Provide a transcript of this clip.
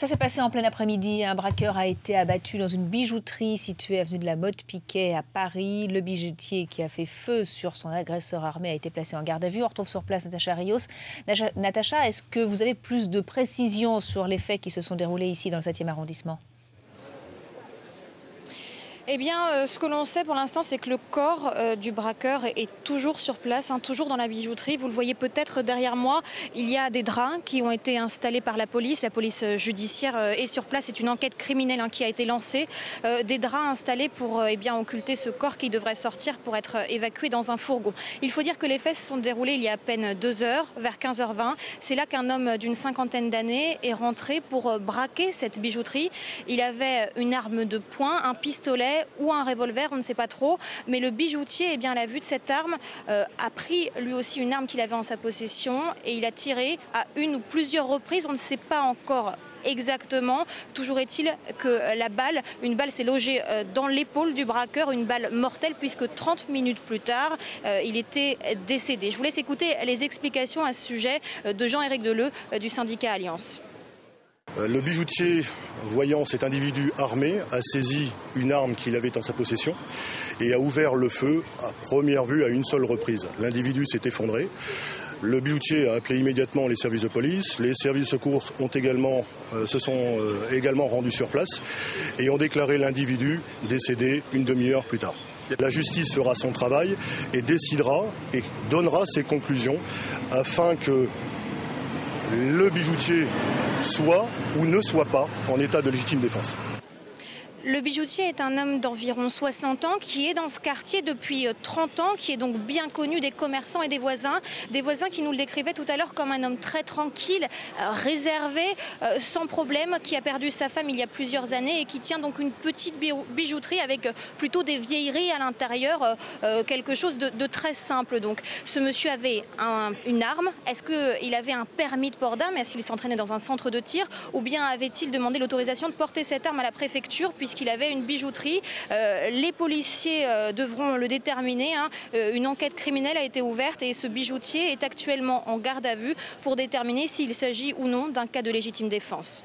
Ça s'est passé en plein après-midi. Un braqueur a été abattu dans une bijouterie située avenue de la Motte-Piquet à Paris. Le bijoutier qui a fait feu sur son agresseur armé a été placé en garde à vue. On retrouve sur place Natacha Rios. Natacha, est-ce que vous avez plus de précisions sur les faits qui se sont déroulés ici dans le 7e arrondissement ? Eh bien, ce que l'on sait pour l'instant, c'est que le corps du braqueur est toujours sur place, toujours dans la bijouterie. Vous le voyez peut-être derrière moi, il y a des draps qui ont été installés par la police judiciaire est sur place. C'est une enquête criminelle qui a été lancée. Des draps installés pour occulter ce corps qui devrait sortir pour être évacué dans un fourgon. Il faut dire que les faits se sont déroulés il y a à peine 2 heures, vers 15h20. C'est là qu'un homme d'une cinquantaine d'années est rentré pour braquer cette bijouterie. Il avait une arme de poing, un pistolet ou un revolver, on ne sait pas trop, mais le bijoutier, à la vue de cette arme, a pris lui aussi une arme qu'il avait en sa possession et il a tiré à une ou plusieurs reprises, on ne sait pas encore exactement. Toujours est-il que une balle s'est logée dans l'épaule du braqueur, une balle mortelle puisque 30 minutes plus tard, il était décédé. Je vous laisse écouter les explications à ce sujet de Jean-Éric Deleu du syndicat Alliance. Le bijoutier, voyant cet individu armé, a saisi une arme qu'il avait en sa possession et a ouvert le feu à première vue à une seule reprise. L'individu s'est effondré. Le bijoutier a appelé immédiatement les services de police. Les services de secours se sont également rendus sur place et ont déclaré l'individu décédé une demi-heure plus tard. La justice fera son travail et décidera et donnera ses conclusions afin que le bijoutier soit ou ne soit pas en état de légitime défense. Le bijoutier est un homme d'environ 60 ans qui est dans ce quartier depuis 30 ans, qui est donc bien connu des commerçants et des voisins qui nous le décrivaient tout à l'heure comme un homme très tranquille, réservé, sans problème, qui a perdu sa femme il y a plusieurs années et qui tient donc une petite bijouterie avec plutôt des vieilleries à l'intérieur, quelque chose de très simple. Donc ce monsieur avait une arme. Est-ce qu'il avait un permis de port d'armes? Est-ce qu'il s'entraînait dans un centre de tir? Ou bien avait-il demandé l'autorisation de porter cette arme à la préfecture puisqu'il avait une bijouterie? Les policiers devront le déterminer. Une enquête criminelle a été ouverte et ce bijoutier est actuellement en garde à vue pour déterminer s'il s'agit ou non d'un cas de légitime défense.